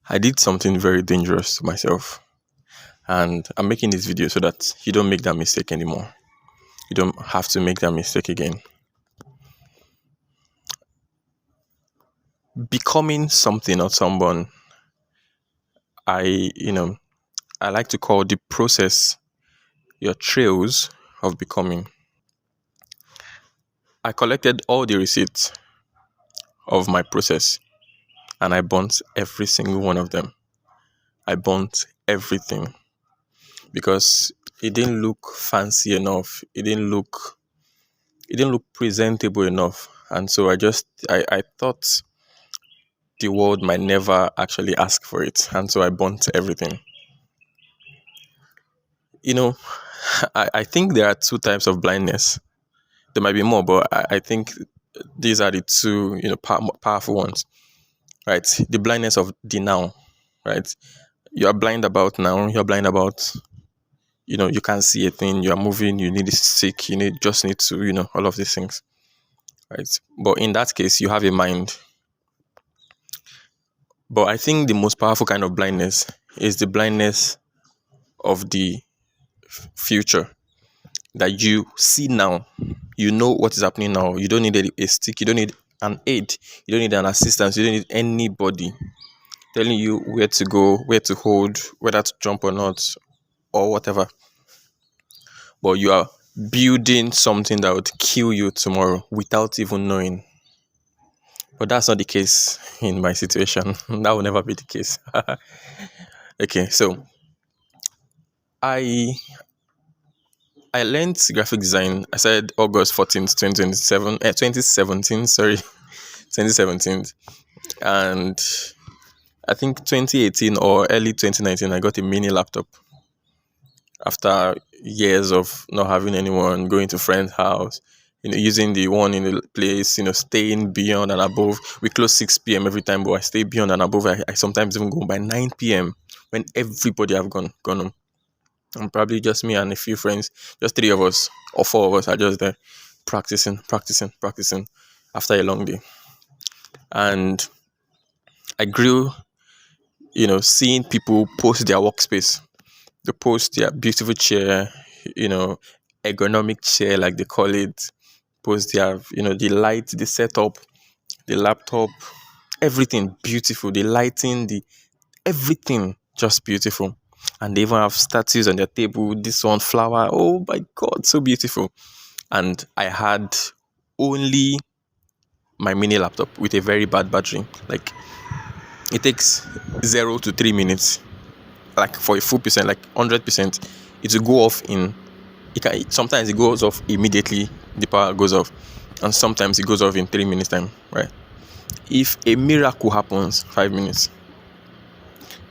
I did something very dangerous to myself, and I'm making this video so that you don't make that mistake anymore. You don't have to make that mistake again. Becoming something or someone, I, I like to call the process your trails of becoming. I collected all the receipts of my process and I burnt every single one of them. I burnt everything because it didn't look fancy enough. It didn't look presentable enough. And so I thought the world might never actually ask for it. And so I burnt everything. You know, I think there are two types of blindness. There might be more, but I think these are the two, powerful ones, right? The blindness of the now, right? You are blind about now. You're blind about, you can't see a thing. You are moving. You need to sick. Just need to, all of these things, right? But in that case, you have a mind. But I think the most powerful kind of blindness is the blindness of the future that you see now. You know what is happening now. You don't need a stick. You don't need an aid. You don't need an assistance. You don't need anybody telling you where to go, where to hold, whether to jump or not, or whatever. But you are building something that would kill you tomorrow without even knowing. But that's not the case in my situation. That will never be the case. Okay, so I learned graphic design. I said August 14th, 2017, sorry, 2017. And I think 2018 or early 2019, I got a mini laptop. After years of not having anyone, going to friend's house, using the one in the place, staying beyond and above. We close 6 p.m. every time, but I stay beyond and above. I sometimes even go by 9 p.m. when everybody have gone home. And probably just me and a few friends, just 3 of us or 4 of us are just there practicing after a long day. And I grew, seeing people post their workspace. They post their beautiful chair, ergonomic chair, like they call it. Post their, the light, the setup, the laptop, everything beautiful. The lighting, everything just beautiful. And they even have statues on their table. This one, flower. Oh my God, so beautiful. And I had only my mini laptop with a very bad battery. Like, it takes 0 to 3 minutes. Like, for a full percent, like 100%, it will go off sometimes it goes off immediately, the power goes off. And sometimes it goes off in 3 minutes time, right? If a miracle happens, 5 minutes.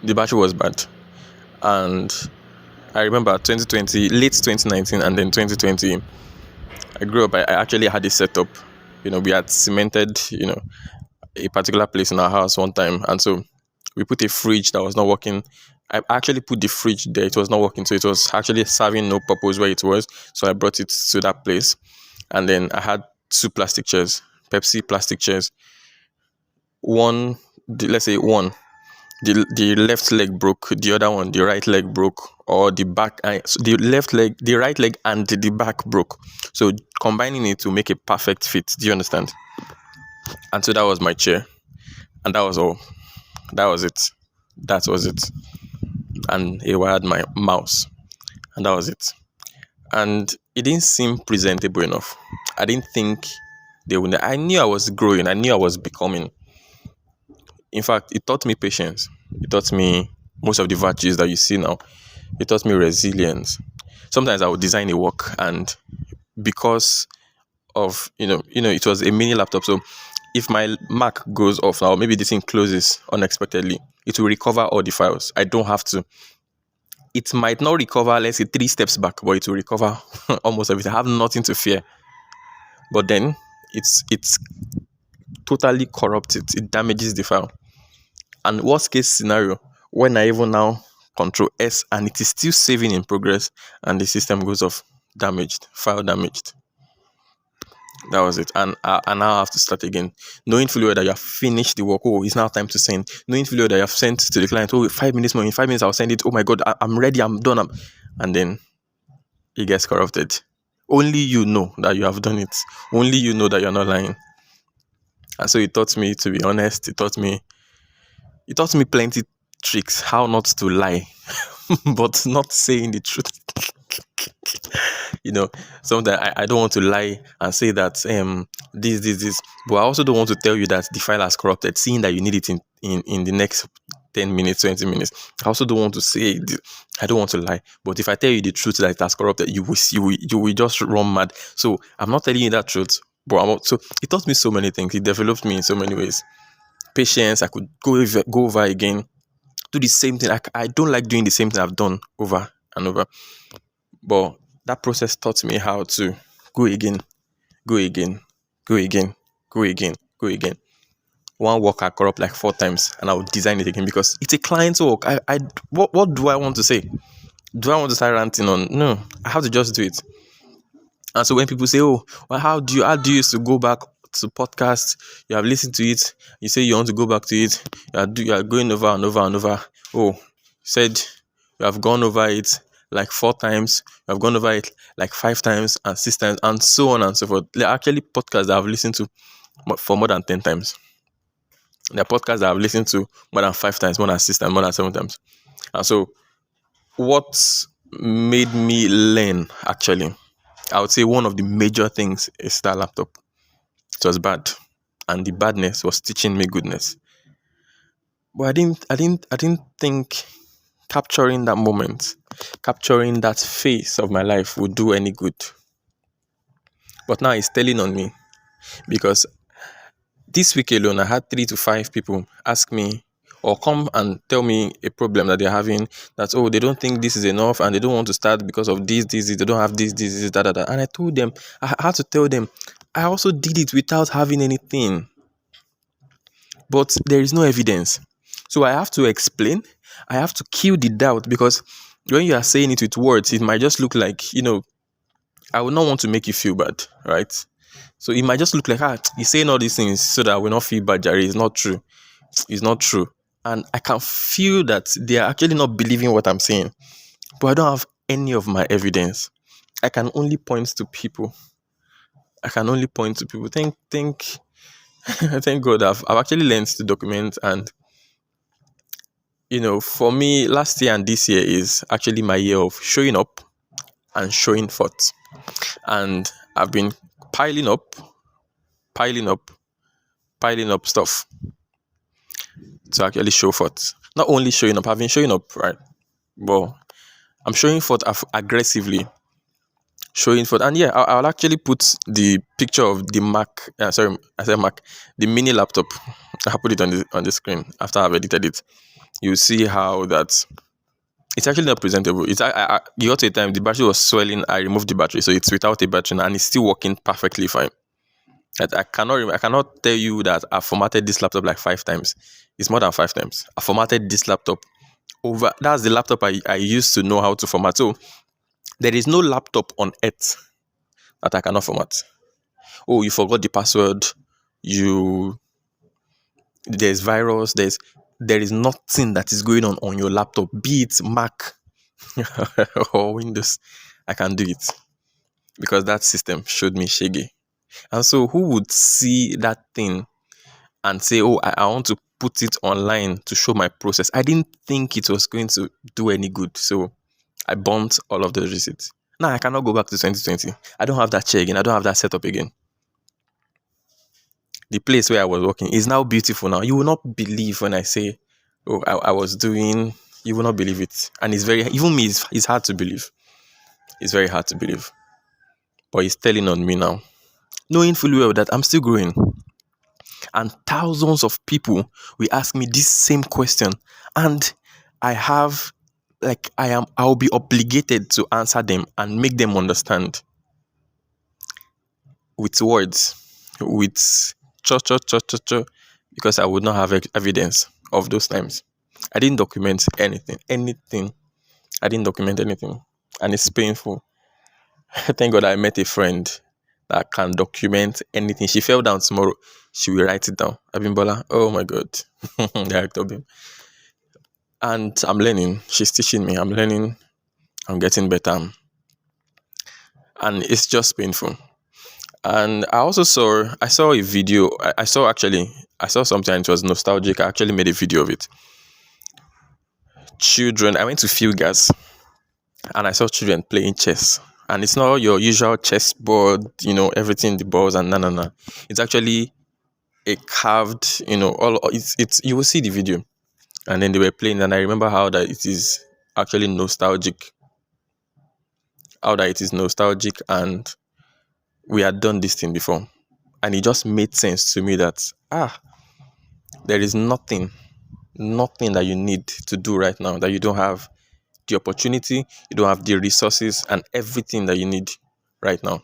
The battery was bad. And I remember 2020, late 2019 and then 2020, I grew up, I actually had a setup. We had cemented, a particular place in our house one time. And so we put a fridge that was not working. I actually put the fridge there. It was not working. So it was actually serving no purpose where it was. So I brought it to that place. And then I had 2 plastic chairs, Pepsi plastic chairs. Let's say one. The left leg broke, the other one, the right leg broke, or the back, so the left leg, the right leg and the back broke. So combining it to make a perfect fit. Do you understand? And so that was my chair. And that was all. That was it. And I had my mouse. And that was it. And it didn't seem presentable enough. I didn't think I knew I was growing. I knew I was becoming. In fact, it taught me patience. It taught me most of the virtues that you see now. It taught me resilience. Sometimes I would design a work, and because of, it was a mini laptop. So if my Mac goes off now, maybe this thing closes unexpectedly, it will recover all the files. I don't have to. It might not recover, let's say 3 steps back, but it will recover almost everything. I have nothing to fear. But then it's totally corrupted. It damages the file. And worst case scenario, when I even now Control S and it is still saving in progress and the system goes off, file damaged. That was it. And now I have to start again. Knowing fully well that you have finished the work. Oh, it's now time to send. Knowing fully well that you have sent to the client. Oh, 5 minutes more. In 5 minutes, I'll send it. Oh my God, I'm ready. I'm done. And then it gets corrupted. Only you know that you have done it. Only you know that you're not lying. And so it taught me to be honest. It taught me plenty tricks how not to lie, but not saying the truth. you know, sometimes I don't want to lie and say that this, but I also don't want to tell you that the file has corrupted, seeing that you need it in the next 10 minutes, 20 minutes. I also don't want to say I don't want to lie, but if I tell you the truth that it has corrupted, you will just run mad. So I'm not telling you that truth, but so it taught me so many things. It developed me in so many ways. Patience, I could go over again, do the same thing. I don't like doing the same thing I've done over and over. But that process taught me how to go again, go again, go again, go again, go again. One work I corrupt like 4 times and I will design it again because it's a client's work. What do I want to say? Do I want to start ranting on? No, I have to just do it. And so when people say, "Oh, well, how do you used to go back to podcast? You have listened to it. You say you want to go back to it. You are going over and over and over. Oh, said you have gone over it like 4 times. You have gone over it like 5 times and 6 times and so on and so forth. There are actually podcasts that I've listened to for more than 10 times. There are podcasts that I've listened to more than 5 times, more than 6 times, more than 7 times. And so what made me learn actually, I would say one of the major things is that laptop. It was bad, and the badness was teaching me goodness. But I didn't think capturing that moment, capturing that phase of my life would do any good. But now it's telling on me because this week alone, I had 3 to 5 people ask me or come and tell me a problem that they're having. That they don't think this is enough and they don't want to start because of this. They don't have this, that. And I told them, I had to tell them, I also did it without having anything, but there is no evidence. So I have to explain. I have to kill the doubt because when you are saying it with words, it might just look like, I would not want to make you feel bad, right? So it might just look like, he's saying all these things so that I will not feel bad, Jerry. It's not true. It's not true. And I can feel that they are actually not believing what I'm saying. But I don't have any of my evidence. I can only point to people. Think, thank God I've actually learned to document. And, for me, last year and this year is actually my year of showing up and showing forth. And I've been piling up stuff to actually show forth. Not only showing up, I've been showing up, right? But I'm showing forth aggressively. Showing forth. And yeah, I'll actually put the picture of the Mac. Sorry, I said Mac. The mini laptop. I'll put it on the screen after I've edited it. You'll see how that it's actually not presentable. You got to a time the battery was swelling. I removed the battery, so it's without a battery now, and it's still working perfectly fine. I cannot tell you that I formatted this laptop like 5 times. It's more than 5 times. I formatted this laptop over. That's the laptop I used to know how to format. So there is no laptop on earth that I cannot format. Oh, you forgot the password. There's virus. There is nothing that is going on your laptop, be it Mac or Windows. I can do it because that system showed me shaggy. And so who would see that thing and say, oh, I want to put it online to show my process? I didn't think it was going to do any good. So I burnt all of those receipts. Now I cannot go back to 2020. I don't have that chair again. I don't have that setup again. The place where I was working is now beautiful now. You will not believe when I say, oh, I was doing, you will not believe it. And even me, it's hard to believe. It's very hard to believe. But it's telling on me now. Knowing fully well that I'm still growing. And thousands of people will ask me this same question. And I'll be obligated to answer them and make them understand with words, with because I would not have evidence of those times. I didn't document anything. I didn't document anything. And it's painful. Thank God I met a friend that can document anything. She fell down tomorrow, she will write it down. Abimbola, oh my God, Director Bim. And I'm learning. She's teaching me. I'm learning. I'm getting better, and it's just painful. And I saw a video. I saw something. And it was nostalgic. I actually made a video of it. Children. I went to Fieldgas, and I saw children playing chess. And it's not your usual chess board, everything, the balls and na. It's actually a carved, all it's you will see the video. And then they were playing, and I remember how that it is actually nostalgic. How that it is nostalgic, and we had done this thing before. And it just made sense to me that there is nothing that you need to do right now that you don't have the opportunity, you don't have the resources and everything that you need right now.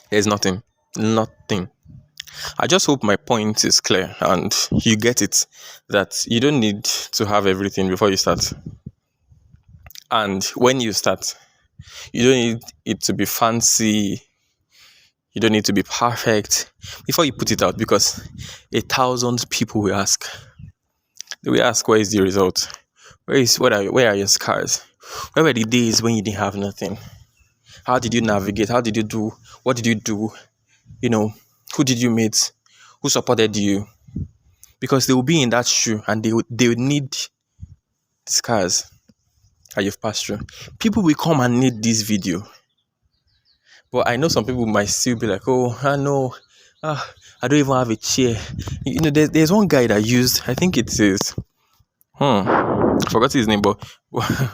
There's nothing. I just hope my point is clear and you get it, that you don't need to have everything before you start. And when you start, you don't need it to be fancy. You don't need to be perfect before you put it out, because 1,000 people will ask. They will ask, where is the result? Where are your scars? Where were the days when you didn't have nothing? How did you navigate? How did you do? What did you do? Who did you meet? Who supported you? Because they will be in that shoe, and they would need the scars that you've passed through. People will come and need this video. But I know some people might still be like, oh, I know. I don't even have a chair. There's one guy that used, I think it is, I forgot his name, but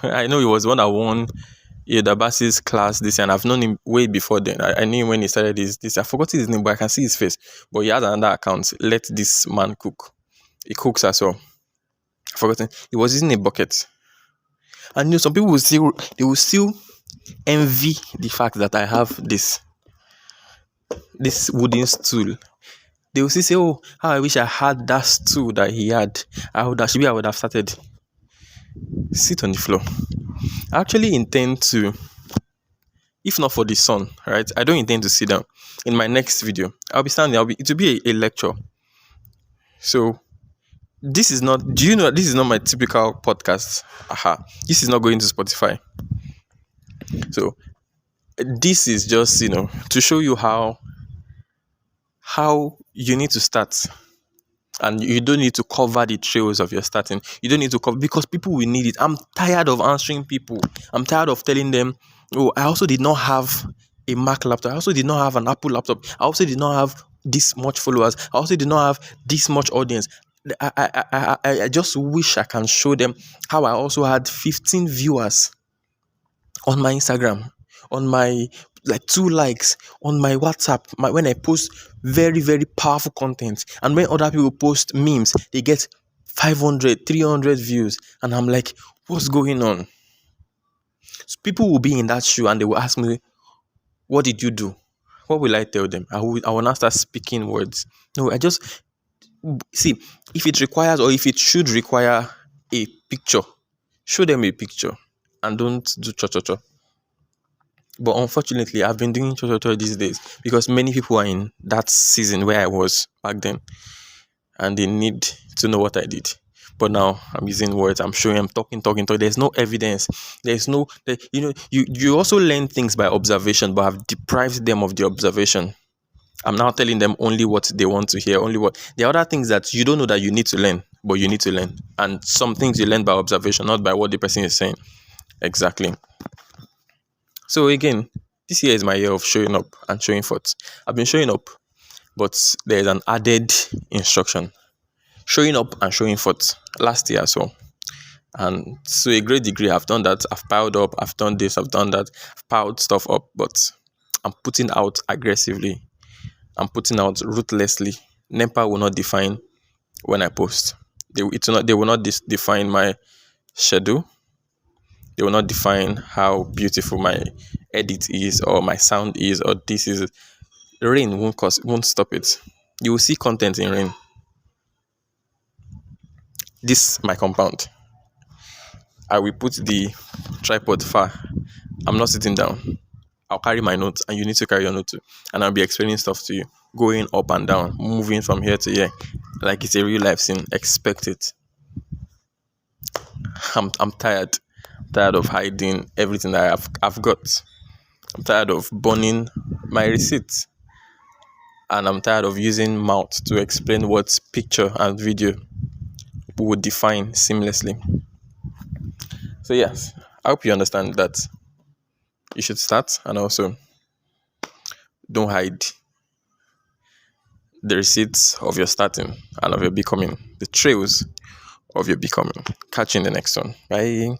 I know he was one that won Dabasi's class this year, and I've known him way before then. I knew him when he started this. I forgot his name, but I can see his face. But he has another account, Let This Man Cook. He cooks as well. I forgot. He was using a bucket. And some people will still envy the fact that I have this wooden stool. They will still say, oh, how I wish I had that stool that he had. I would have started. Sit on the floor. I actually intend to, if not for the sun, right? I don't intend to sit down. In my next video, I'll be standing. It will be a lecture. So this is not my typical podcast. This is not going to Spotify. So this is just, to show you how you need to start. And you don't need to cover the trails of your starting. You don't need to cover, because people will need it. I'm tired of answering people. I'm tired of telling them, oh, I also did not have a Mac laptop. I also did not have an Apple laptop. I also did not have this much followers. I also did not have this much audience. I just wish I can show them how I also had 15 viewers on my Instagram, on my 2 likes on my WhatsApp, when I post very, very powerful content. And when other people post memes, they get 500, 300 views. And I'm like, what's going on? So people will be in that shoe and they will ask me, what did you do? What will I tell them? I will not start speaking words. No, I just see, if it requires, or if it should require a picture, show them a picture and don't do cho-cho-cho. But unfortunately, I've been doing cho-cho-cho these days because many people are in that season where I was back then, and they need to know what I did. But now I'm using words. I'm showing. I'm talking. There's no evidence. You also learn things by observation, but I've deprived them of the observation. I'm now telling them only what they want to hear. There are other things that you don't know that you need to learn, but you need to learn. And some things you learn by observation, not by what the person is saying. Exactly. So again, this year is my year of showing up and showing forth. I've been showing up, but there's an added instruction. Showing up and showing forth last year as well. And to a great degree, I've done that. I've piled up. I've done this. I've done that. I've piled stuff up, but I'm putting out aggressively. I'm putting out ruthlessly. NEPA will not define when I post. They will not define my schedule. They will not define how beautiful my edit is, or my sound is, or this is. Rain won't stop it. You will see content in rain. This my compound. I will put the tripod far. I'm not sitting down. I'll carry my notes and you need to carry your note too. And I'll be explaining stuff to you, going up and down, moving from here to here. Like it's a real life scene. Expect it. I'm tired. Tired of hiding everything that I've got. I'm tired of burning my receipts. And I'm tired of using mouth to explain what picture and video would define seamlessly. So yes, I hope you understand that you should start, and also don't hide the receipts of your starting and of your becoming, the trails of your becoming. Catch you in the next one. Bye.